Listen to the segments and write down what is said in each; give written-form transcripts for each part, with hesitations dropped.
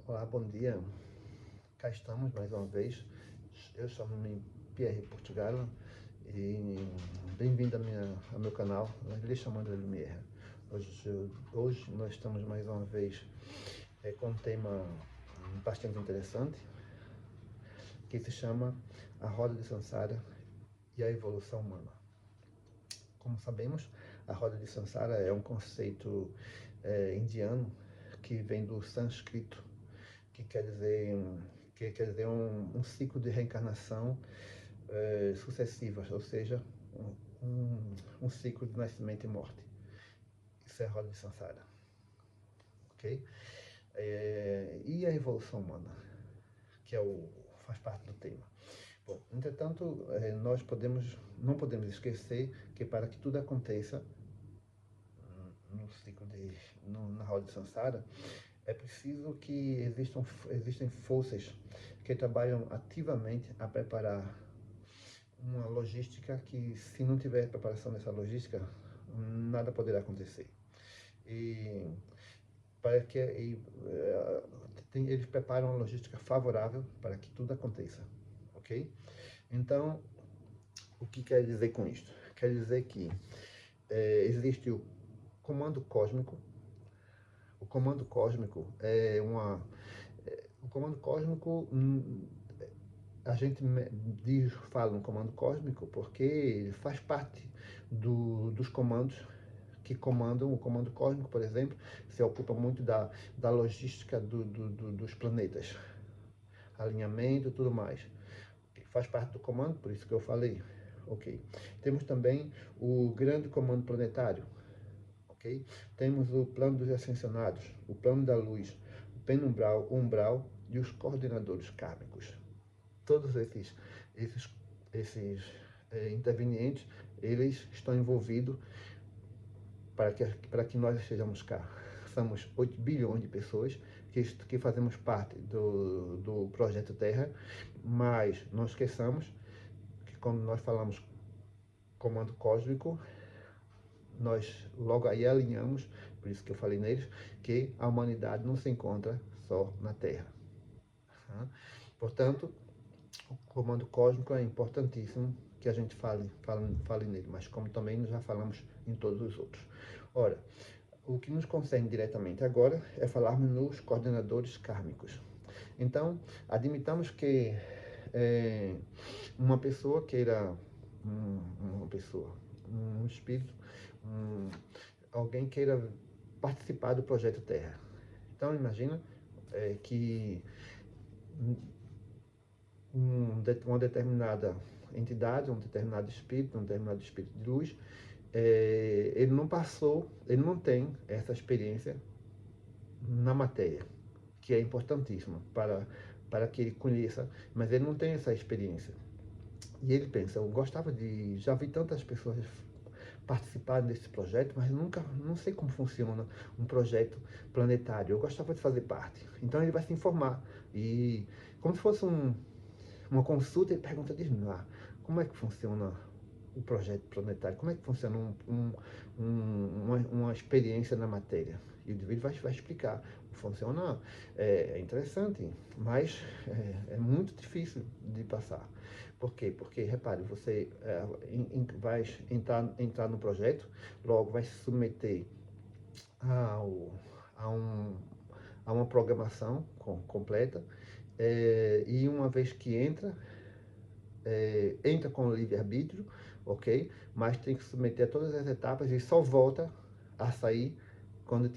Olá, bom dia. Cá estamos mais uma vez. Eu chamo-me Pierre Portugal e bem-vindo ao meu canal, Igreja Chamando Lumière. Hoje nós estamos mais uma vez com um tema bastante interessante que se chama A Roda de Sansara e a Evolução Humana. Como sabemos, a Roda de Sansara é um conceito indiano que vem do sânscrito, que quer dizer um ciclo de reencarnação sucessivas, ou seja, um ciclo de nascimento e morte. Isso é a roda de Sansara. Ok? E a evolução humana, que faz parte do tema. Bom, entretanto, nós não podemos esquecer que para que tudo aconteça no ciclo na roda de Sansara, é preciso que existem forças que trabalham ativamente a preparar uma logística que, se não tiver preparação dessa logística, nada poderá acontecer. Eles preparam uma logística favorável para que tudo aconteça, ok? Então, o que quer dizer com isto? Quer dizer que existe o comando cósmico. O comando cósmico a gente fala no comando cósmico porque ele faz parte dos comandos que comandam. O comando cósmico, por exemplo, se ocupa muito da logística dos planetas, alinhamento e tudo mais. Faz parte do comando, por isso que eu falei. Ok. Temos também o grande comando planetário. Okay? Temos o plano dos ascensionados, o plano da luz, o penumbral, umbral e os coordenadores kármicos. Todos esses intervenientes, eles estão envolvidos para que nós estejamos cá. Somos 8 bilhões de pessoas que fazemos parte do Projeto Terra, mas não esqueçamos que quando nós falamos comando cósmico, nós logo aí alinhamos, por isso que eu falei neles, que a humanidade não se encontra só na Terra. Portanto, o comando cósmico é importantíssimo que a gente fale nele, mas como também nós já falamos em todos os outros. Ora, o que nos concerne diretamente agora é falarmos nos coordenadores kármicos. Então, admitamos que uma pessoa queira, um espírito, alguém queira participar do Projeto Terra. Então, imagina que uma determinada entidade, um determinado espírito de luz, ele não tem essa experiência na matéria, que é importantíssima para que ele conheça, mas ele não tem essa experiência. E ele pensa, já vi tantas pessoas participar desse projeto, mas não sei como funciona um projeto planetário. Eu gostava de fazer parte. Então ele vai se informar. E como se fosse uma consulta, ele pergunta, diz-me lá, como é que funciona o projeto planetário? Como é que funciona uma experiência na matéria? E o indivíduo vai explicar. Funciona, é interessante, mas é muito difícil de passar. Por quê? Porque, repare, você vai entrar no projeto, logo vai se submeter a uma programação completa, e uma vez que entra com o livre-arbítrio, ok? Mas tem que submeter a todas as etapas e só volta a sair quando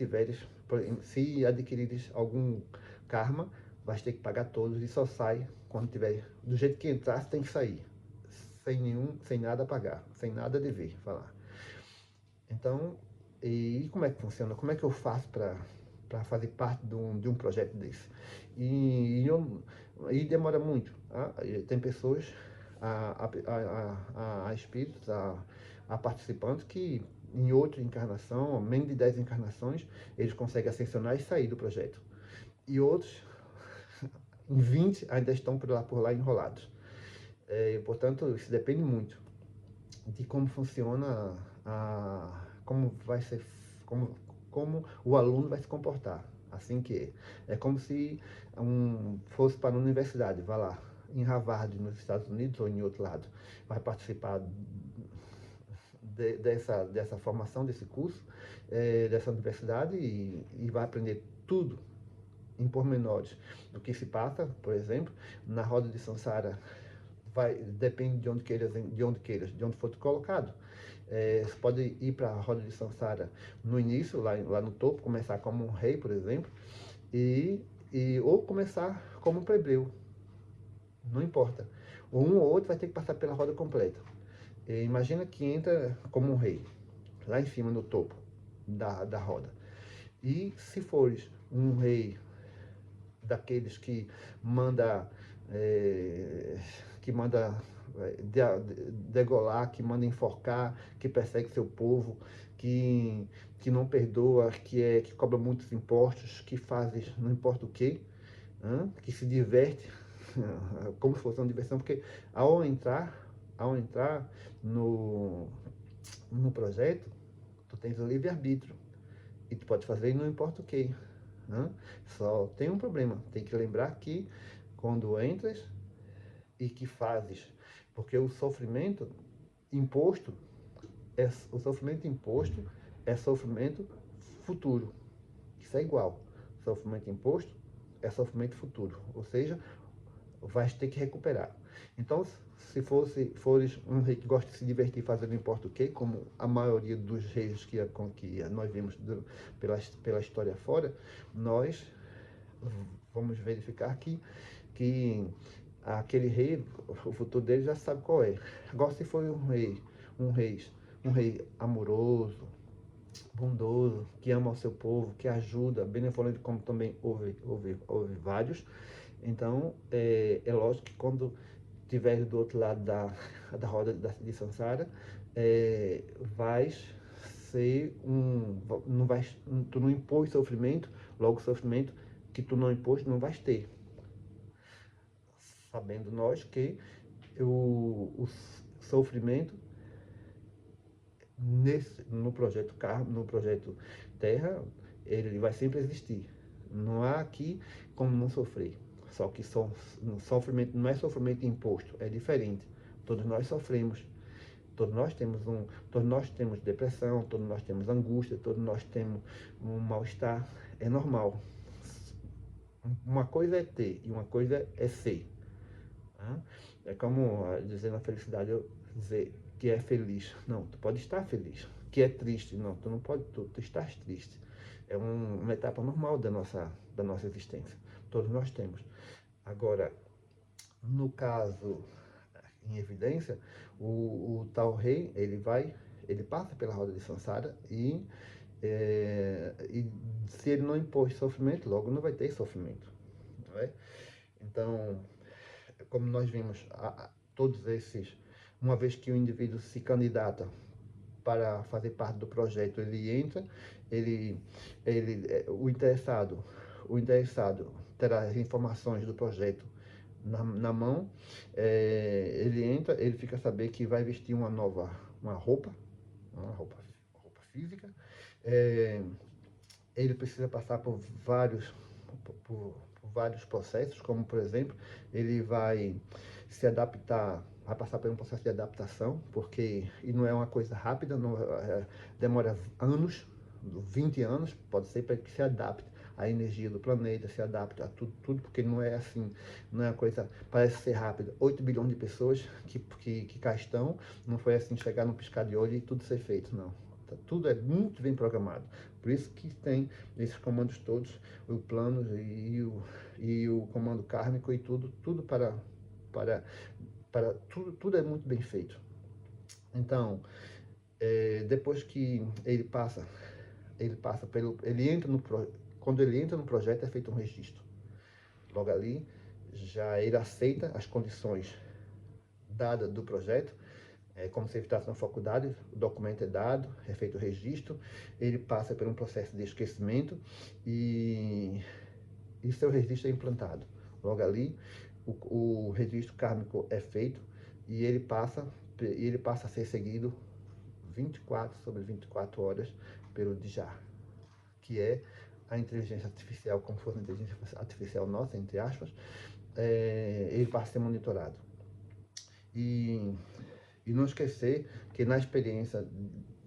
se adquirires algum karma, vai ter que pagar todos e só sai quando tiver. Do jeito que entrar, você tem que sair. Sem nada a pagar, sem nada a dever, falar. Então, e como é que funciona? Como é que eu faço para fazer parte de um projeto desse? E demora muito. Tem pessoas, espíritos, a participantes que em outra encarnação, menos de 10 encarnações, eles conseguem ascensionar e sair do projeto. E outros, em 20, ainda estão por lá enrolados. Portanto, isso depende muito de como funciona, como o aluno vai se comportar. Assim que é como se fosse para a universidade, vai lá, em Harvard, nos Estados Unidos ou em outro lado, vai participar dessa formação, desse curso, dessa universidade e vai aprender tudo em pormenores do que se passa, por exemplo, na roda de Sansara. Depende de onde de onde for colocado. Você pode ir para a roda de Sansara no início, lá no topo, começar como um rei, por exemplo, ou começar como um plebeu. Não importa. Um ou outro vai ter que passar pela roda completa. Imagina que entra como um rei, lá em cima no topo da roda. E se fores um rei daqueles manda que manda degolar, que manda enforcar, que persegue seu povo, que não perdoa, que cobra muitos impostos, que faz não importa o que se diverte, como se fosse uma diversão, porque ao entrar no projeto, tu tens o livre-arbítrio, e tu pode fazer não importa o que. Só tem um problema, tem que lembrar que quando entras e que fazes, porque o sofrimento imposto é sofrimento futuro. Isso é igual. Sofrimento imposto é sofrimento futuro, ou seja, vais ter que recuperar. Então, se fores um rei que gosta de se divertir fazendo não importa o que, como a maioria dos reis que nós vimos pela história fora, nós vamos verificar que aquele rei, o futuro dele já sabe qual é. Agora, se for um rei amoroso, bondoso, que ama o seu povo, que ajuda, benevolente, como também houve vários, então é lógico que quando estiveres do outro lado da roda de Sansara, vais ser não vais, tu não impôs sofrimento, logo sofrimento que tu não impôs, não vais ter. Sabendo nós que o sofrimento no projeto no projeto Terra, ele vai sempre existir. Não há aqui como não sofrer. Só que sofrimento não é sofrimento imposto, é diferente. Todos nós sofremos. Todos nós temos depressão, todos nós temos angústia, todos nós temos um mal-estar. É normal. Uma coisa é ter e uma coisa é ser. É como dizer na felicidade, eu dizer que é feliz. Não, tu pode estar feliz. Que é triste. Não, tu não pode, tu estás triste. É uma etapa normal da nossa existência. Todos nós temos. Agora, no caso em evidência, o tal rei, ele passa pela roda de Sansara e se ele não impôs sofrimento, logo não vai ter sofrimento. Não é? Então, como nós vimos, todos esses, uma vez que o indivíduo se candidata para fazer parte do projeto, ele entra, o interessado terá as informações do projeto na mão, ele entra, ele fica a saber que vai vestir uma roupa física, ele precisa passar por vários processos, como por exemplo, ele vai se adaptar, vai passar por um processo de adaptação, e não é uma coisa rápida, demora anos, 20 anos, pode ser para que se adapte à energia do planeta, se adapte a tudo, porque não é assim, não é uma coisa, parece ser rápida. 8 bilhões de pessoas que cá estão, não foi assim chegar num piscar de olho e tudo ser feito, não. Tudo é muito bem programado. Por isso que tem esses comandos todos, o plano e o comando kármico e tudo para tudo é muito bem feito. Então, depois que quando ele entra no projeto é feito um registro. Logo ali, já ele aceita as condições dadas do projeto, como se ele estivesse na faculdade, o documento é dado, é feito o registro, ele passa por um processo de esquecimento e seu registro é implantado. Logo ali, o registro kármico é feito e ele passa a ser seguido 24 sobre 24 horas pelo Djar, que é a inteligência artificial como se fosse uma inteligência artificial nossa, entre aspas, ele passa a ser monitorado. E não esquecer que na experiência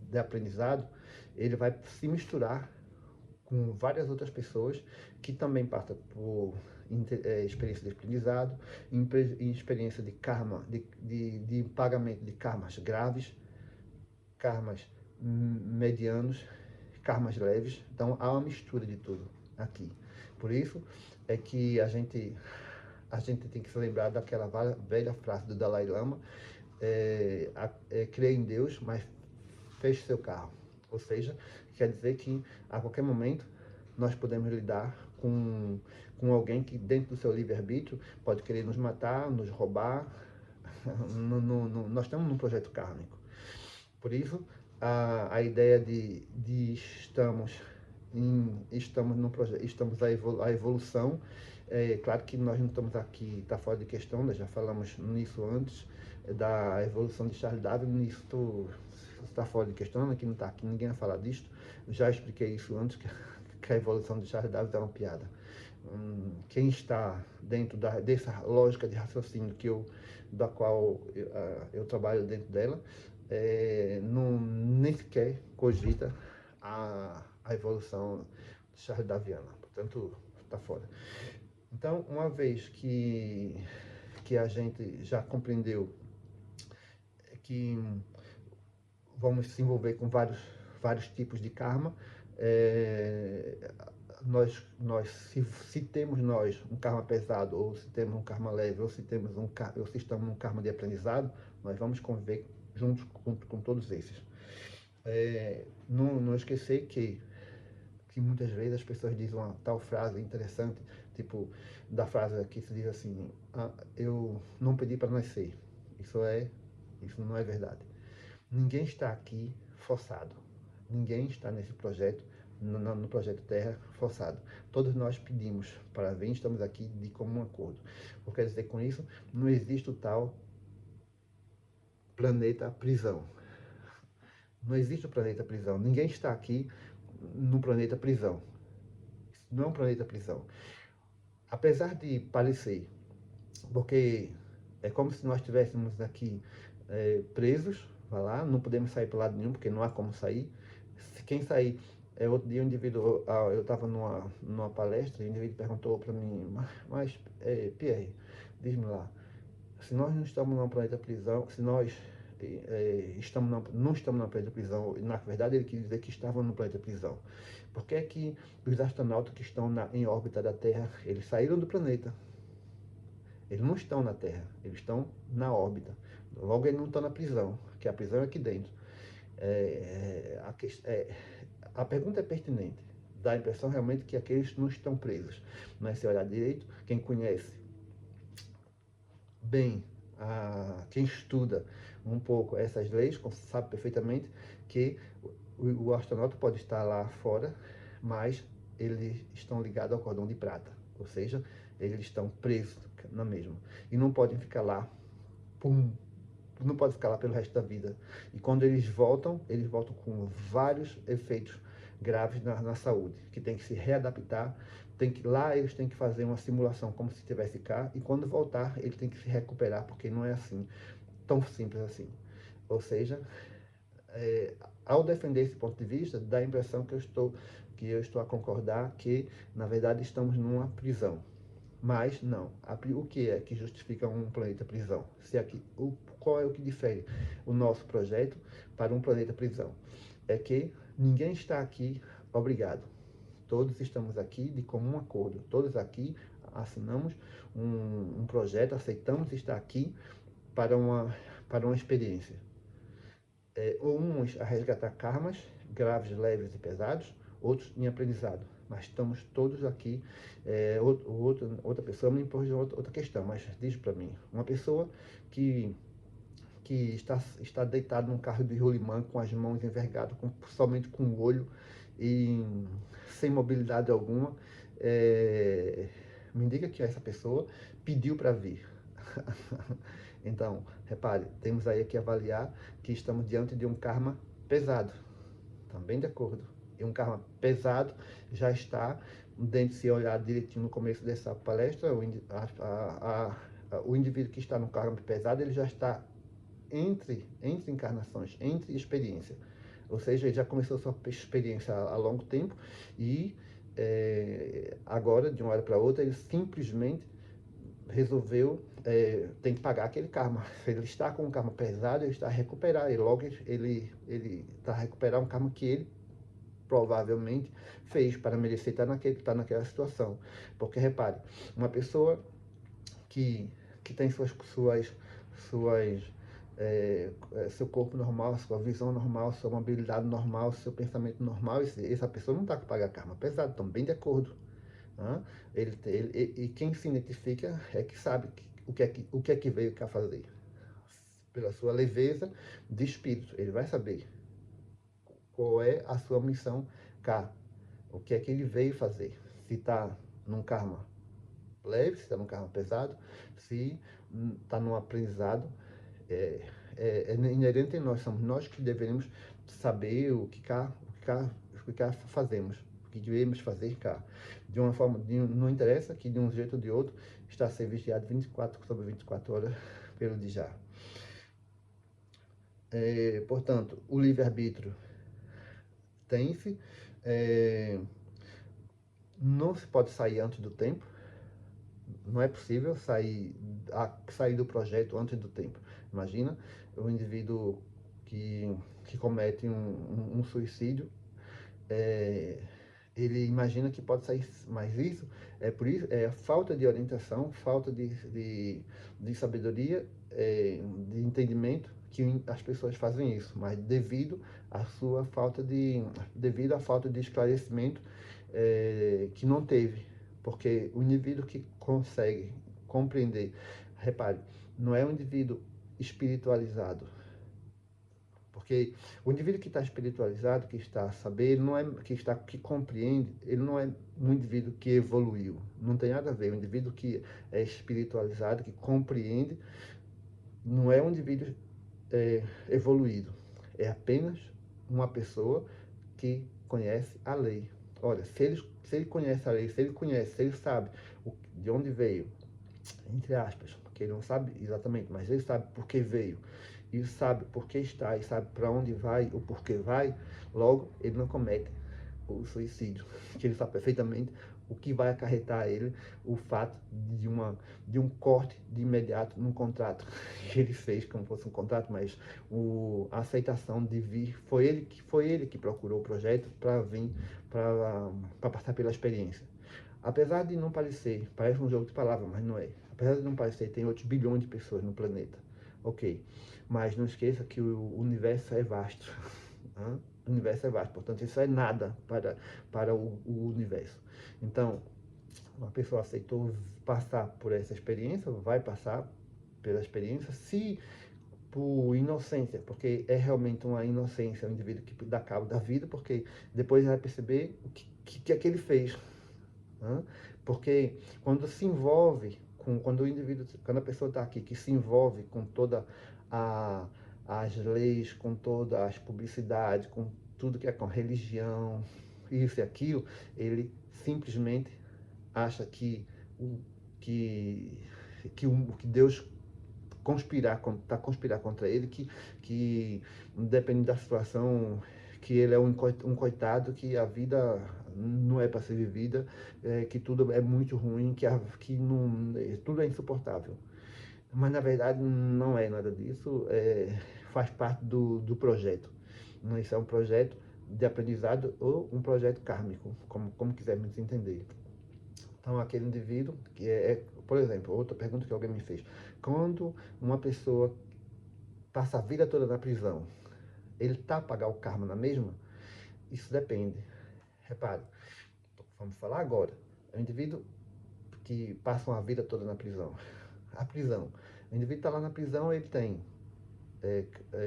de aprendizado, ele vai se misturar com várias outras pessoas que também passam por experiência de aprendizado, experiência de karma, de pagamento de karmas graves, karmas medianos, karmas leves. Então há uma mistura de tudo aqui. Por isso é que a gente tem que se lembrar daquela velha frase do Dalai Lama: crê em Deus, mas feche seu carro. Ou seja, quer dizer que a qualquer momento nós podemos lidar com alguém que dentro do seu livre-arbítrio pode querer nos matar, nos roubar. Nós estamos num projeto kármico. Por isso, a ideia de estamos num projeto, estamos a evolução. Claro que nós não estamos aqui, está fora de questão, nós já falamos nisso antes, da evolução de Charles Darwin, isso está fora de questão, aqui não está, aqui ninguém vai falar disto. Já expliquei isso antes, que a evolução de Charles Darwin é uma piada. Quem está dentro dessa lógica de raciocínio da qual eu trabalho dentro dela, nem sequer cogita a evolução chardaviana, portanto está fora. Então, uma vez que a gente já compreendeu que vamos se envolver com vários tipos de karma, se temos um karma pesado, ou se temos um karma leve, ou se estamos num karma de aprendizado, nós vamos conviver juntos com todos esses. Não esquecer que muitas vezes as pessoas dizem uma tal frase interessante, tipo, da frase que se diz assim: eu não pedi para nascer. Isso não é verdade. Ninguém está aqui forçado. Ninguém está nesse projeto, no projeto Terra, forçado. Todos nós pedimos para vir, estamos aqui de comum acordo. O que quer dizer com isso? Não existe o tal planeta prisão. Não existe o planeta prisão. Ninguém está aqui no planeta prisão. Isso não é um planeta prisão. Apesar de parecer, porque é como se nós estivéssemos aqui presos, vai lá, não podemos sair para lado nenhum, porque não há como sair. Se quem sair, outro dia um indivíduo, eu estava numa palestra, e o indivíduo perguntou para mim: mas Pierre, diz-me lá, se nós não estamos num planeta prisão, se nós não estamos na planeta prisão, na verdade ele quis dizer que estavam no planeta prisão. Por que é que os astronautas que estão em órbita da Terra, eles saíram do planeta? Eles não estão na Terra, eles estão na órbita. Logo, eles não estão na prisão, que a prisão é aqui dentro. A pergunta é pertinente. Dá a impressão realmente que aqueles não estão presos. Mas se olhar direito, quem conhece bem, quem estuda um pouco essas leis, sabe perfeitamente que o astronauta pode estar lá fora, mas eles estão ligados ao cordão de prata. Ou seja, eles estão presos na mesma. E não podem ficar lá, não podem ficar lá pelo resto da vida. E quando eles voltam com vários efeitos graves na saúde, que tem que se readaptar, lá eles têm que fazer uma simulação como se estivesse cá, e quando voltar, ele tem que se recuperar, porque não é assim, tão simples assim. Ou seja, ao defender esse ponto de vista, dá a impressão que eu estou a concordar que, na verdade, estamos numa prisão. Mas não. O que é que justifica um planeta prisão? Qual é o que difere o nosso projeto para um planeta prisão? É que ninguém está aqui obrigado. Todos estamos aqui de comum acordo. Todos aqui assinamos um projeto, aceitamos estar aqui para uma experiência. Uns a resgatar karmas graves, leves e pesados, outros em aprendizado. Mas estamos todos aqui. Outra pessoa me impôs outra questão, mas diz para mim: uma pessoa que está deitado num carro de rolimã, com as mãos envergadas, somente com o olho e sem mobilidade alguma, me diga que essa pessoa pediu para vir. Então, repare, temos aí que avaliar que estamos diante de um karma pesado. Também de acordo. E um karma pesado já está dentro, se olhar direitinho no começo dessa palestra, o indivíduo que está no karma pesado, ele já está entre encarnações, entre experiência. Ou seja, ele já começou sua experiência há longo tempo e agora, de uma hora para outra, ele simplesmente resolveu, tem que pagar aquele karma. Se ele está com um karma pesado, ele está a recuperar, e logo ele está a recuperar um karma que ele provavelmente fez para merecer estar naquela situação. Porque, repare, uma pessoa que tem seu corpo normal, sua visão normal, sua mobilidade normal, seu pensamento normal, essa pessoa não está com pagar karma pesado, estão bem de acordo. Né? E quem se identifica é que sabe o que é que veio cá fazer. Pela sua leveza de espírito, ele vai saber qual é a sua missão cá, o que é que ele veio fazer. Se está num karma leve, se está num karma pesado, se está num aprendizado, é inerente em nós, somos nós que deveríamos saber o que cá fazemos, o que devemos fazer cá. De uma forma, não interessa que de um jeito ou de outro está a ser vigiado 24 sobre 24 horas pelo Djá. Portanto, o livre-arbítrio tem-se, não se pode sair antes do tempo, não é possível sair do projeto antes do tempo. Imagina o indivíduo que comete um suicídio, ele imagina que pode sair, mas isso é falta de orientação, falta de sabedoria, de entendimento que as pessoas fazem isso, mas devido à falta de esclarecimento que não teve, porque o indivíduo que consegue compreender, repare, não é um indivíduo espiritualizado, porque o indivíduo que está espiritualizado, que está a saber, não é que compreende, ele não é um indivíduo que evoluiu. Não tem nada a ver. O indivíduo que é espiritualizado, que compreende, não é um indivíduo evoluído. É apenas uma pessoa que conhece a lei. Olha, se ele conhece a lei, se ele sabe de onde veio, entre aspas, porque ele não sabe exatamente, mas ele sabe por que veio, e sabe por que está, e sabe para onde vai, o porquê vai, logo ele não comete o suicídio, que ele sabe perfeitamente o que vai acarretar a ele o fato de um corte de imediato num contrato que ele fez, como fosse um contrato, mas a aceitação de vir, foi ele que procurou o projeto para vir, para passar pela experiência. Apesar de não parecer, parece um jogo de palavras, mas não é. Apesar de não parecer, tem outros bilhões de pessoas no planeta. Ok. Mas não esqueça que o universo é vasto. O universo é vasto. Portanto, isso é nada para o universo. Então, uma pessoa aceitou passar por essa experiência, vai passar pela experiência, se por inocência, porque é realmente uma inocência, um indivíduo que dá cabo da vida, porque depois vai perceber o que é que ele fez. Porque quando se envolve quando a pessoa está aqui, que se envolve com toda as leis, com todas as publicidades, com tudo que é com religião, isso e aquilo, ele simplesmente acha que Deus está conspirar contra ele, que depende da situação, que ele é um coitado, que a vida não é para ser vivida, que tudo é muito ruim, que não, tudo é insuportável. Mas na verdade não é nada disso, faz parte do projeto. Isso é um projeto de aprendizado ou um projeto kármico, como quisermos entender. Então, aquele indivíduo, por exemplo, outra pergunta que alguém me fez. Quando uma pessoa passa a vida toda na prisão, ele está a pagar o karma na mesma? Isso depende. Repare, vamos falar agora. É um indivíduo que passa uma vida toda na prisão. A prisão. O indivíduo está lá na prisão, ele tem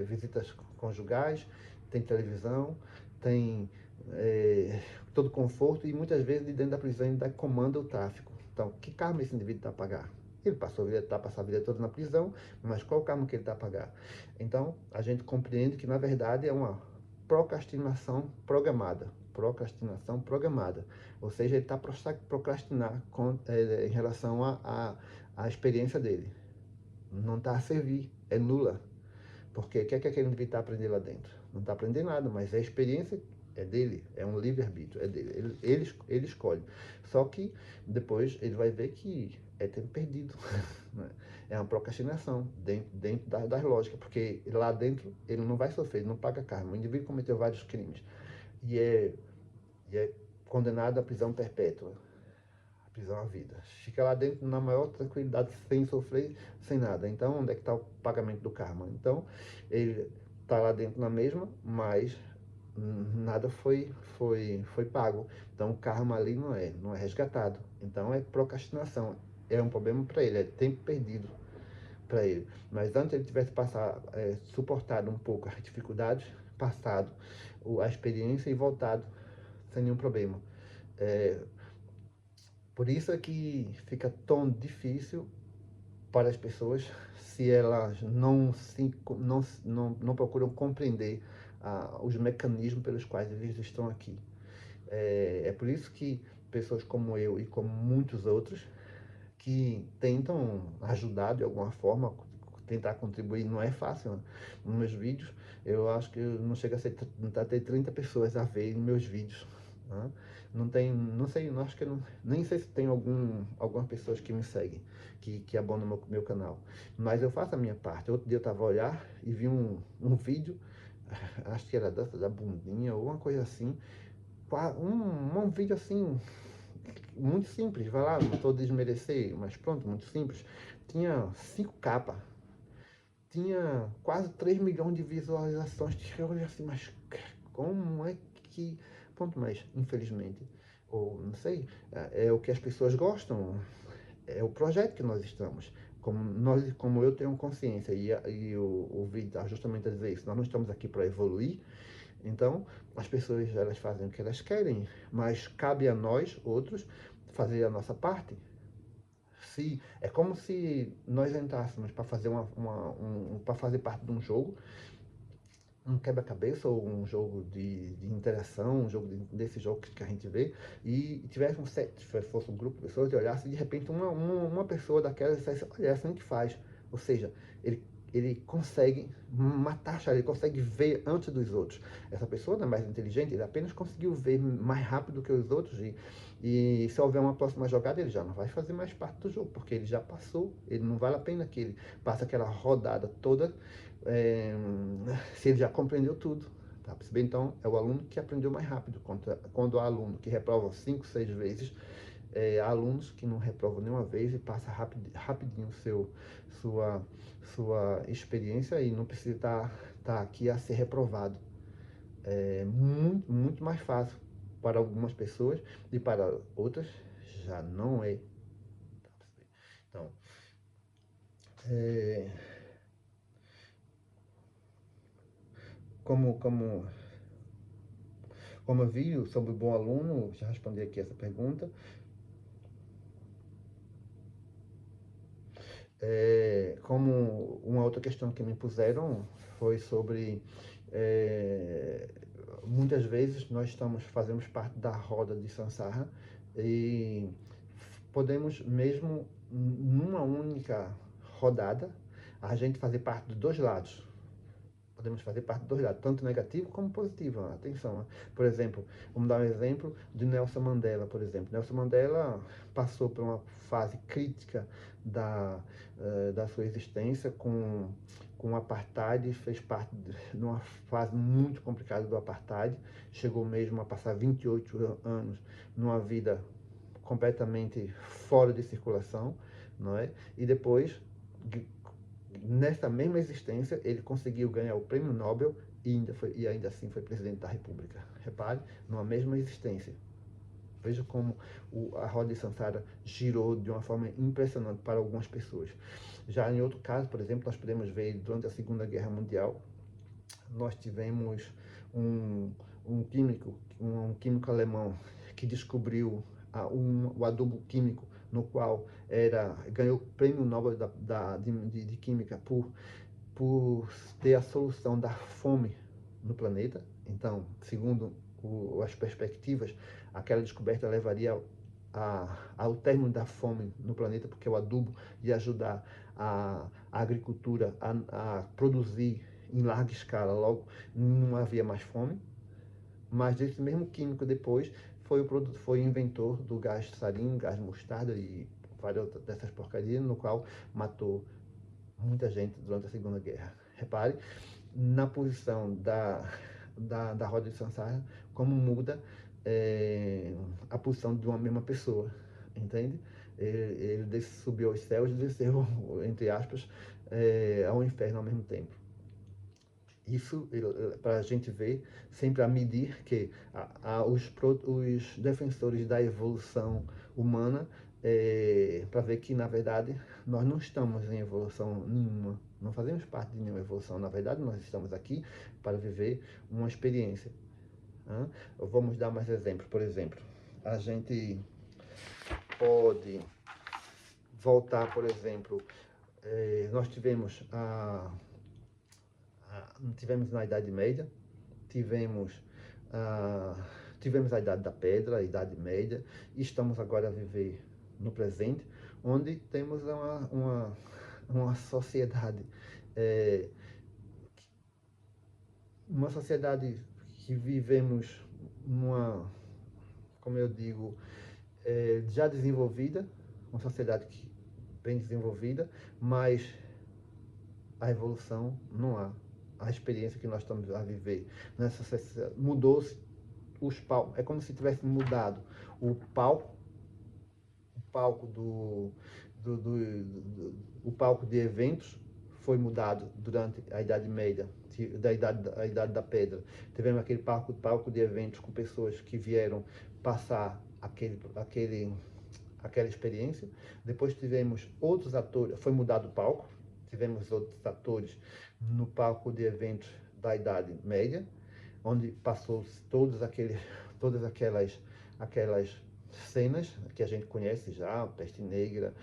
visitas conjugais, tem televisão, tem todo conforto, e muitas vezes dentro da prisão ele comanda o tráfico. Então, que karma esse indivíduo está a pagar? Ele passou a vida toda na prisão, mas qual o karma que ele está a pagar? Então, a gente compreende que, na verdade, é uma procrastinação programada. procrastinação programada. Ou seja, ele está procrastinar em relação à experiência dele. Não está a servir, é nula. Porque o que é que aquele indivíduo está aprendendo lá dentro? Não está aprendendo nada, mas a experiência é dele, é um livre-arbítrio, é dele. Ele escolhe. Só que depois ele vai ver que é tempo perdido. Né? É uma procrastinação dentro das lógicas, porque lá dentro ele não vai sofrer, ele não paga karma. O indivíduo cometeu vários crimes e é condenado à prisão perpétua, à prisão à vida. Fica lá dentro na maior tranquilidade, sem sofrer, sem nada. Então, onde é que está o pagamento do karma? Então, ele está lá dentro na mesma, mas nada foi pago. Então, o karma ali não é resgatado. Então, é procrastinação. É um problema para ele, é tempo perdido para ele. Mas antes ele tivesse suportado um pouco as dificuldades, passado a experiência e voltado sem nenhum problema. Por isso é que fica tão difícil para as pessoas se elas não procuram compreender os mecanismos pelos quais eles estão aqui. É por isso que pessoas como eu e como muitos outros que tentam ajudar de alguma forma, tentar contribuir, não é fácil. Né? Nos meus vídeos, eu acho que não chega a ter 30 pessoas a ver meus vídeos. Né? Não tem, não sei, não acho que não, nem sei se tem algumas pessoas que me seguem, que abonam meu canal. Mas eu faço a minha parte. Outro dia eu estava a olhar e vi um vídeo, acho que era dança da bundinha ou uma coisa assim, um vídeo assim, muito simples, vai lá, não estou desmerecer, mas pronto, muito simples. Tinha 5 capas, tinha quase 3 milhões de visualizações. Eu olhei assim, mas como é que... Pronto, mas infelizmente, ou não sei, é o que as pessoas gostam, é o projeto que nós estamos. Como eu tenho consciência, e o vídeo está justamente a dizer isso, nós não estamos aqui para evoluir. Então, as pessoas elas fazem o que elas querem, mas cabe a nós, outros, fazer a nossa parte. É como se nós entrássemos para fazer para fazer parte de um jogo, um quebra-cabeça ou um jogo de interação, um jogo desse jogo que a gente vê, e tivesse fosse um grupo de pessoas e olhasse, e de repente uma pessoa daquela dissesse, olha, é assim que faz. Ou seja, ele consegue matar, ele consegue ver antes dos outros. Essa pessoa não é mais inteligente, ele apenas conseguiu ver mais rápido que os outros e se houver uma próxima jogada, ele já não vai fazer mais parte do jogo, porque ele já passou, ele não vale a pena que ele passe aquela rodada toda se ele já compreendeu tudo. Tá? Perceber? Então, é o aluno que aprendeu mais rápido. Quando há aluno que reprova 5, 6 vezes, há alunos que não reprovam nenhuma vez e passa rapidinho sua experiência e não precisa estar aqui a ser reprovado. É muito, muito mais fácil para algumas pessoas e para outras já não é. Então, como eu vi sobre o bom aluno, já respondi aqui essa pergunta. Como uma outra questão que me puseram foi sobre muitas vezes nós fazemos parte da roda de Sansara e podemos mesmo numa única rodada a gente fazer parte dos dois lados. Podemos fazer parte dos dois lados, tanto negativo como positivo. Atenção. Né? Por exemplo, vamos dar um exemplo de Nelson Mandela, por exemplo. Nelson Mandela passou por uma fase crítica da sua existência com o apartheid, fez parte de uma fase muito complicada do apartheid, chegou mesmo a passar 28 anos numa vida completamente fora de circulação, não é? E depois nessa mesma existência, ele conseguiu ganhar o prêmio Nobel e ainda assim foi presidente da República. Repare, numa mesma existência. Veja como a roda de Sansara girou de uma forma impressionante para algumas pessoas. Já em outro caso, por exemplo, nós podemos ver durante a Segunda Guerra Mundial, nós tivemos um químico alemão que descobriu o adubo químico no qual ganhou o prêmio Nobel de Química por ter a solução da fome no planeta. Então, segundo as perspectivas, aquela descoberta levaria ao término da fome no planeta, porque o adubo ia ajudar a agricultura a produzir em larga escala, logo não havia mais fome. Mas esse mesmo químico depois foi inventor do gás sarin, gás mostarda e várias dessas porcarias, no qual matou muita gente durante a Segunda Guerra. Repare na posição da roda de Sansara, como muda a posição de uma mesma pessoa, entende? Ele subiu aos céus e desceu, entre aspas, ao inferno ao mesmo tempo. Isso para a gente ver, sempre a medir que os defensores da evolução humana, para ver que, na verdade, nós não estamos em evolução nenhuma, não fazemos parte de nenhuma evolução. Na verdade, nós estamos aqui para viver uma experiência. Vamos dar mais exemplos. Por exemplo, a gente pode voltar, por exemplo, nós tivemos na Idade Média, tivemos a Idade da Pedra, a Idade Média, e estamos agora a viver no presente, onde temos uma sociedade, que vivemos como eu digo, já desenvolvida, uma sociedade bem desenvolvida, mas a evolução não há. A experiência que nós estamos a viver nessa sociedade mudou-se os palcos. É como se tivesse mudado o palco o palco de eventos foi mudado durante a Idade Média, a Idade da Pedra. Tivemos aquele palco de eventos com pessoas que vieram passar aquela experiência. Depois tivemos outros atores, foi mudado o palco, tivemos outros atores no palco de eventos da Idade Média, onde passou todas aquelas cenas que a gente conhece já, Peste Negra,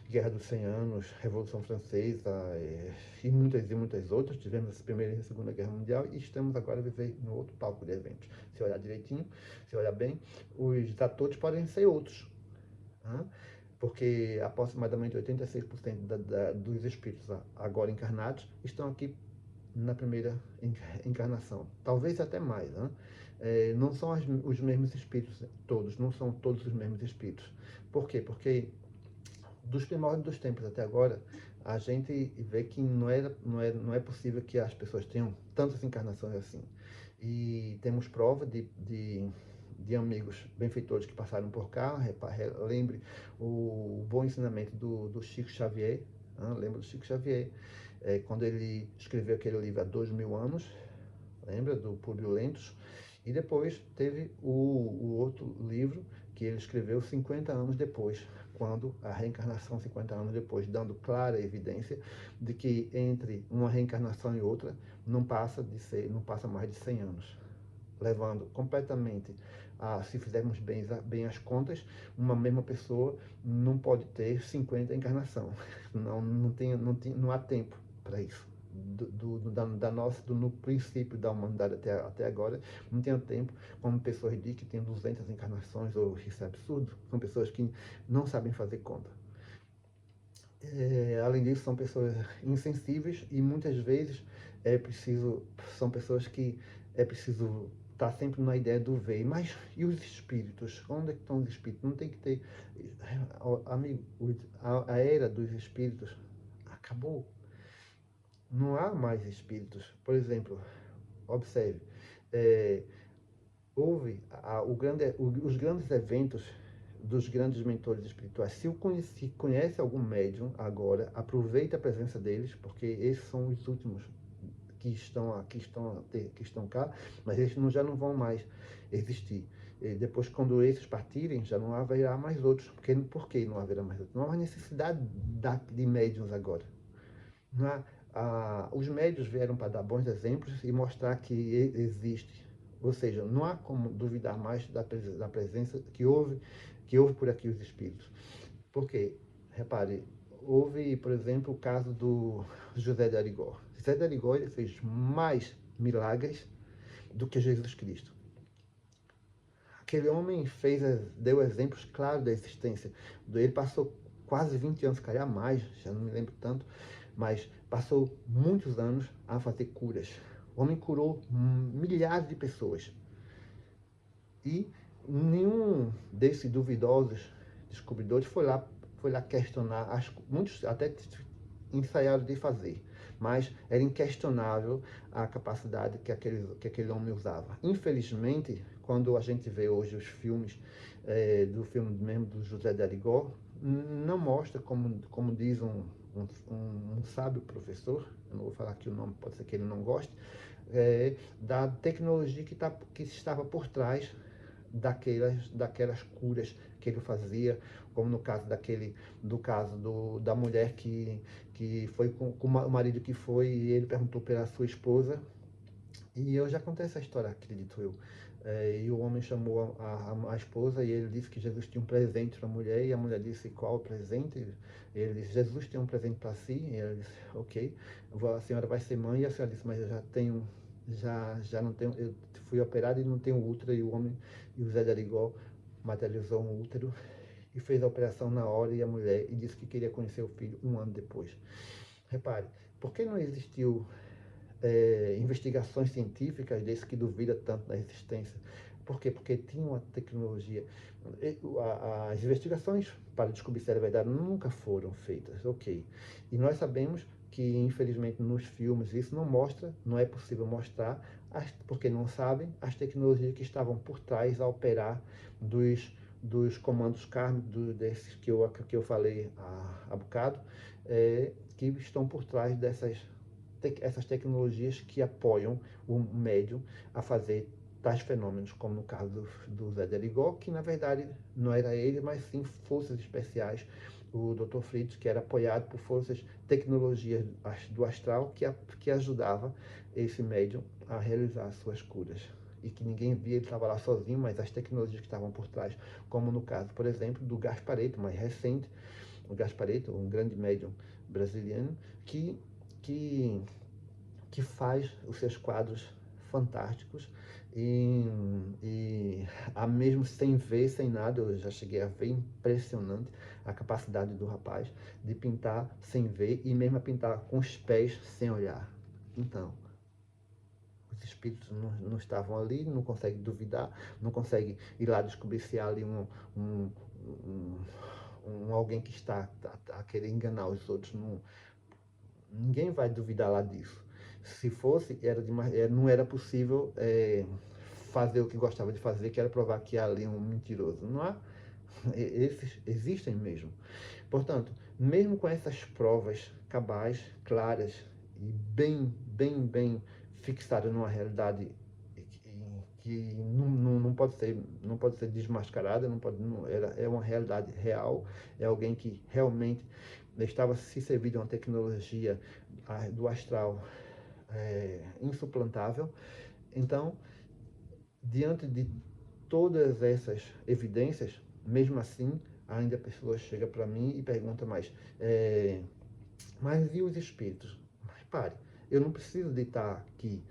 Guerra dos 100 Anos, Revolução Francesa e muitas outras. Tivemos a Primeira e a Segunda Guerra Mundial e estamos agora a viver no outro palco de eventos. Se olhar direitinho, se olhar bem, os atores podem ser outros, porque aproximadamente 86% dos espíritos agora encarnados estão aqui na primeira encarnação, talvez até mais, não são os mesmos espíritos todos, não são todos os mesmos espíritos. Por quê? Porque dos primórdios dos tempos até agora, a gente vê que não é possível que as pessoas tenham tantas encarnações assim. E temos prova de amigos benfeitores que passaram por cá. Lembre o bom ensinamento do Chico Xavier, lembra do Chico Xavier, quando ele escreveu aquele livro há 2000 anos, lembra, do Públio Lentos, e depois teve o outro livro que ele escreveu 50 anos depois, quando a reencarnação 50 anos depois, dando clara evidência de que entre uma reencarnação e outra não passa mais de 100 anos, levando completamente se fizermos bem as contas, uma mesma pessoa não pode ter 50 encarnações, não há tempo para isso. No princípio da humanidade até agora, não tinha tempo, como pessoas dizem que tem 200 encarnações, ou isso é absurdo, são pessoas que não sabem fazer conta. Além disso, são pessoas insensíveis e muitas vezes são pessoas que é preciso estar sempre na ideia do ver. Mas e os espíritos? Onde é que estão os espíritos? Não tem que ter... Amigo, a era dos espíritos acabou. Não há mais espíritos. Por exemplo, observe, houve os grandes eventos dos grandes mentores espirituais. Se conhece algum médium agora, aproveite a presença deles, porque esses são os últimos que estão cá, mas eles já não vão mais existir. E depois, quando esses partirem, já não haverá mais outros. Por que não haverá mais outros? Não há uma necessidade de médiums agora. Não há, os médios vieram para dar bons exemplos e mostrar que existe. Ou seja, não há como duvidar mais da presença que houve por aqui os espíritos. Por quê? Repare, houve, por exemplo, o caso do José de Arigó. José de Arigó, ele fez mais milagres do que Jesus Cristo. Aquele homem deu exemplos claros da existência. Ele passou quase 20 anos, calhar mais, já não me lembro tanto, mas passou muitos anos a fazer curas. O homem curou milhares de pessoas. E nenhum desses duvidosos descobridores foi lá questionar, muitos até ensaiaram de fazer, mas era inquestionável a capacidade que aquele homem usava. Infelizmente, quando a gente vê hoje os filmes, do filme mesmo do José de Arigó, não mostra, como diz um sábio professor, eu não vou falar aqui o nome, pode ser que ele não goste, da tecnologia que estava por trás daquelas curas que ele fazia, como no caso da mulher que foi com o marido que foi, e ele perguntou pela sua esposa, e eu já contei essa história, acredito eu. E o homem chamou a esposa, e ele disse que Jesus tinha um presente para a mulher, e a mulher disse qual o presente. Ele disse: Jesus tem um presente para si. E ela disse: ok, a senhora vai ser mãe. E a senhora disse: mas eu já tenho, já não tenho, eu fui operado e não tenho útero. E o Zé de Arigó materializou um útero e fez a operação na hora, e a mulher, e disse que queria conhecer o filho 1 ano depois. Repare, por que não existiu investigações científicas desse que duvida tanto da existência? Por quê? Porque tinha uma tecnologia. As investigações para descobrir se era verdade nunca foram feitas, ok. E nós sabemos que, infelizmente, nos filmes isso não é possível mostrar, porque não sabem as tecnologias que estavam por trás a operar dos comandos kármicos, desses que eu falei há bocado, que estão por trás essas tecnologias que apoiam o médium a fazer tais fenômenos, como no caso do Zé de Arigó, que na verdade não era ele, mas sim forças especiais, o Dr. Fritz, que era apoiado por tecnologias do astral, que ajudava esse médium a realizar as suas curas. E que ninguém via, ele estava lá sozinho, mas as tecnologias que estavam por trás, como no caso, por exemplo, do Gasparetto, mais recente, o Gasparetto, um grande médium brasileiro, que faz os seus quadros fantásticos, e mesmo sem ver, sem nada, eu já cheguei a ver, impressionante a capacidade do rapaz de pintar sem ver, e mesmo a pintar com os pés sem olhar. Então, os espíritos não estavam ali, não consegue duvidar, não consegue ir lá descobrir se há ali alguém que está a querer enganar os outros. Ninguém vai duvidar lá disso. Se fosse, não era possível fazer o que gostava de fazer, que era provar que há ali um mentiroso. Não há? Esses existem mesmo. Portanto, mesmo com essas provas cabais, claras e bem fixadas numa realidade que não pode ser desmascarada, é uma realidade real, é alguém que realmente estava se servindo de uma tecnologia do astral insuplantável. Então, diante de todas essas evidências, mesmo assim, ainda a pessoa chega para mim e pergunta mas e os espíritos? Repare, eu não preciso de estar aqui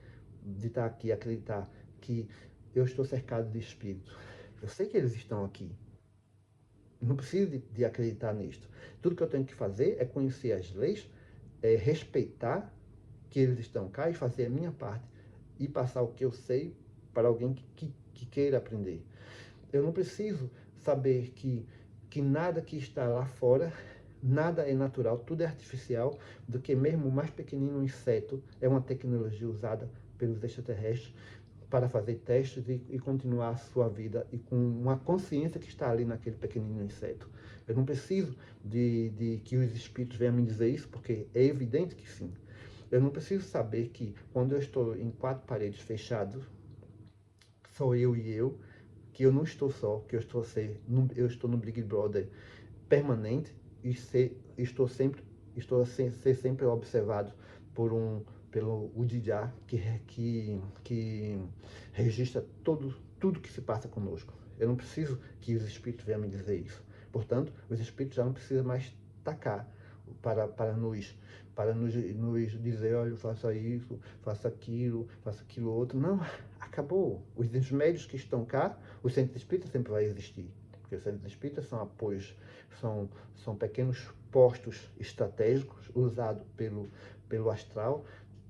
e acreditar que eu estou cercado de espíritos. Eu sei que eles estão aqui. Não preciso de acreditar nisto. Tudo que eu tenho que fazer é conhecer as leis, respeitar que eles estão cá e fazer a minha parte e passar o que eu sei para alguém que queira aprender. Eu não preciso saber que nada que está lá fora, nada é natural, tudo é artificial, do que mesmo o mais pequenino inseto é uma tecnologia usada pelos extraterrestres para fazer testes e continuar a sua vida, e com uma consciência que está ali naquele pequenino inseto. Eu não preciso de que os espíritos venham me dizer isso, porque é evidente que sim. Eu não preciso saber que quando eu estou em 4 paredes fechadas, sou eu e eu, que eu não estou só, que eu estou no Big Brother permanente, e estou a ser sempre observado pelo Udijá, que registra tudo que se passa conosco. Eu não preciso que os espíritos venham me dizer isso. Portanto, os espíritos já não precisam mais tacar para nos dizer, olha, faça isso, faça aquilo outro. Não, acabou. Os médios que estão cá, o centro espírita sempre vai existir. Porque os centros espíritas são apoios, são pequenos postos estratégicos usados pelo astral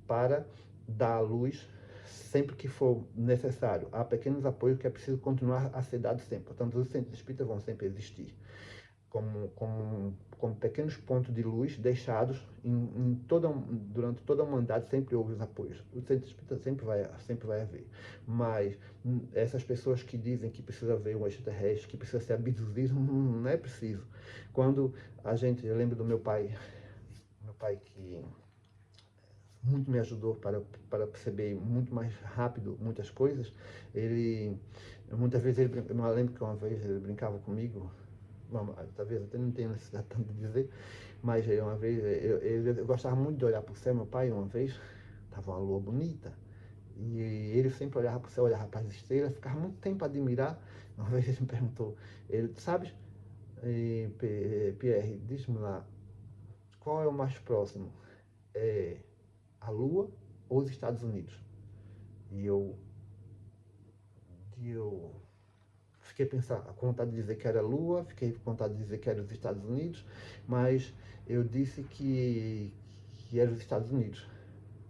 para dar à luz sempre que for necessário. Há pequenos apoios que é preciso continuar a ser dado sempre. Portanto, os centros espíritas vão sempre existir como pequenos pontos de luz deixados durante toda a humanidade. Sempre houve os apoios. O centro espírita sempre vai haver. Mas essas pessoas que dizem que precisa haver um extraterrestre, que precisa ser abduzido, não é preciso. Eu lembro do meu pai que muito me ajudou para perceber muito mais rápido muitas coisas. Muitas vezes, eu lembro que uma vez ele brincava comigo, talvez até não tenha necessidade tanto de dizer, mas uma vez, eu gostava muito de olhar para o céu. Meu pai, uma vez, estava uma lua bonita, e ele sempre olhava para o céu, olhava para as estrelas, ficava muito tempo a admirar. Uma vez ele me perguntou, sabe, Pierre, diz-me lá, qual é o mais próximo? A Lua ou os Estados Unidos? E eu fiquei com vontade de dizer que era a Lua, fiquei com vontade de dizer que era os Estados Unidos, mas eu disse que era os Estados Unidos.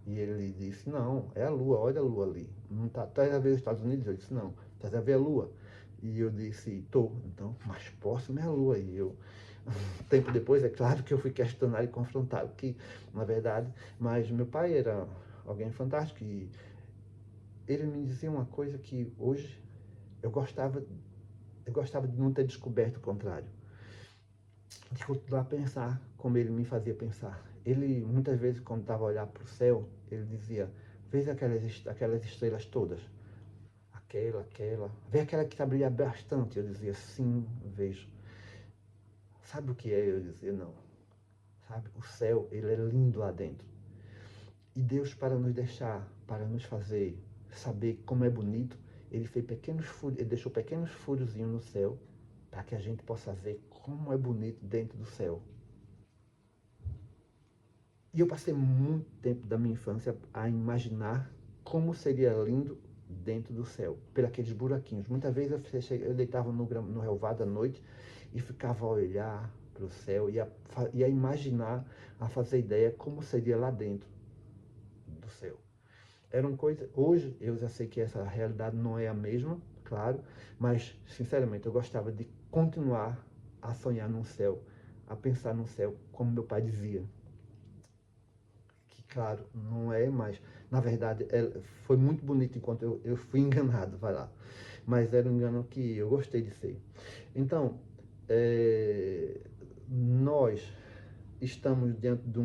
E ele disse, não, é a Lua, olha a Lua ali. Não tá a ver os Estados Unidos? Eu disse, não, estás a ver a Lua? E eu disse, então, mais próximo é a Lua. E eu, tempo depois, é claro que eu fui questionado e confrontado, que, na verdade, mas meu pai era alguém fantástico, e ele me dizia uma coisa que hoje eu gostava de não ter descoberto o contrário, de continuar a pensar como ele me fazia pensar. Ele, muitas vezes, quando estava a olhar para o céu, ele dizia, veja aquelas estrelas todas, vê aquela que está brilhando bastante. Eu dizia, sim, vejo. Sabe o que é? Eu dizia, não. Sabe, o céu, ele é lindo lá dentro. E Deus, para nos deixar, para nos fazer saber como é bonito, ele deixou pequenos furozinhos no céu, para que a gente possa ver como é bonito dentro do céu. E eu passei muito tempo da minha infância a imaginar como seria lindo dentro do céu, por aqueles buraquinhos. Muitas vezes eu deitava no relvado à noite e ficava a olhar para o céu e a imaginar, a fazer ideia como seria lá dentro do céu. Hoje eu já sei que essa realidade não é a mesma, claro, mas sinceramente eu gostava de continuar a sonhar no céu, a pensar no céu, como meu pai dizia. Que claro, não é, mas na verdade foi muito bonito enquanto eu fui enganado, vai lá. Mas era um engano que eu gostei de ser. Então, nós estamos diante de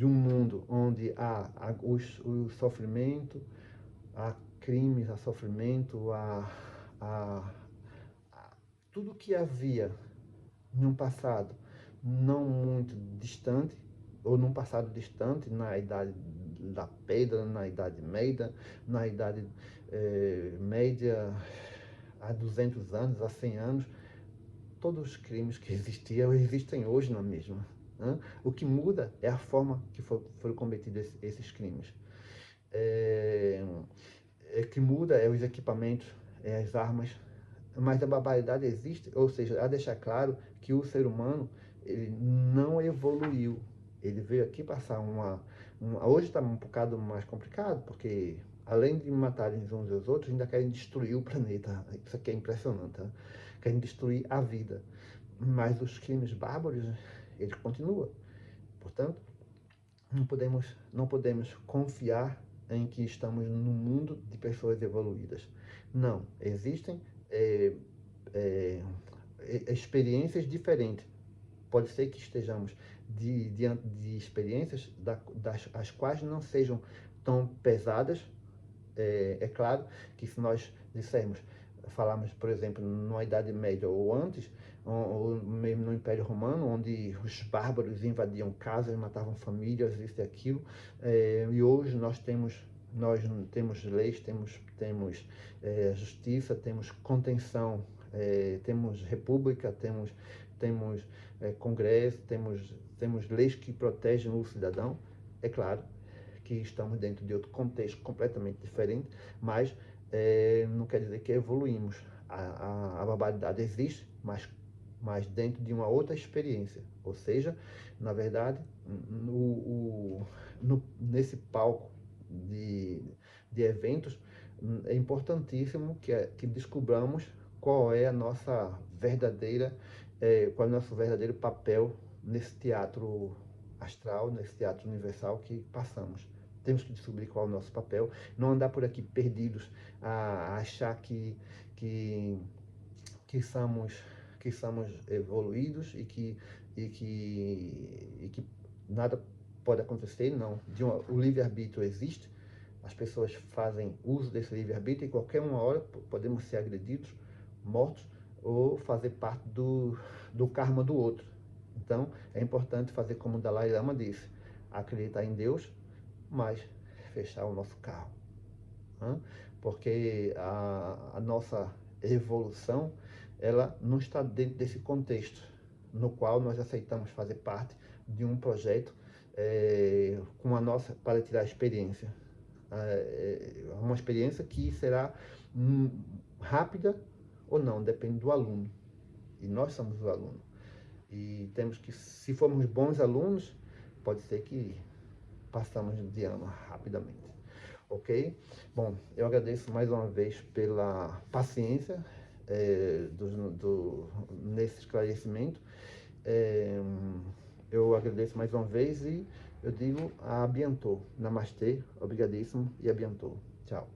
um mundo onde há o sofrimento, há crimes, há sofrimento, há tudo que havia num passado não muito distante, ou num passado distante, na Idade da Pedra, na Idade Média, na Idade Média, há 200 anos, há 100 anos, todos os crimes que existiam existem hoje na mesma. Né? O que muda é a forma que foram cometidos esses crimes. O que muda é os equipamentos, as armas, mas a barbaridade existe, ou seja, a deixar claro que o ser humano ele não evoluiu. Ele veio aqui passar hoje está um bocado mais complicado, porque além de matarem uns aos outros, ainda querem destruir o planeta. Isso aqui é impressionante. Tá? Querem destruir a vida. Mas os crimes bárbaros, eles continuam. Portanto, não podemos confiar em que estamos num mundo de pessoas evoluídas. Não, existem experiências diferentes. Pode ser que estejamos diante de experiências as quais não sejam tão pesadas. É claro que se nós falarmos, por exemplo, numa Idade Média ou antes, ou mesmo no Império Romano, onde os bárbaros invadiam casas, matavam famílias, isso e aquilo, e hoje nós temos leis, temos justiça, temos contenção temos república, temos congresso, temos leis que protegem o cidadão. É claro que estamos dentro de outro contexto completamente diferente, mas não quer dizer que evoluímos. A barbaridade existe, mas dentro de uma outra experiência. Ou seja, na verdade, nesse palco de eventos, é importantíssimo que descobramos qual é a nossa verdadeira, qual é o nosso verdadeiro papel nesse teatro astral, nesse teatro universal que passamos. Temos que descobrir qual é o nosso papel, não andar por aqui perdidos, a achar que somos evoluídos e que nada pode acontecer. Não. O livre-arbítrio existe, as pessoas fazem uso desse livre-arbítrio e qualquer uma hora podemos ser agredidos, mortos ou fazer parte do karma do outro. Então, é importante fazer como o Dalai Lama disse, acreditar em Deus, mas fechar o nosso carro. Porque a nossa evolução, ela não está dentro desse contexto no qual nós aceitamos fazer parte de um projeto com a nossa, para tirar a experiência. Uma experiência que será rápida ou não, depende do aluno. E nós somos o aluno. E temos que, se formos bons alunos, pode ser que passamos de ano rapidamente. Ok? Bom, eu agradeço mais uma vez pela paciência nesse esclarecimento. Eu agradeço mais uma vez e eu digo a Abiantou. Namastê, obrigadíssimo e Abiantou. Tchau.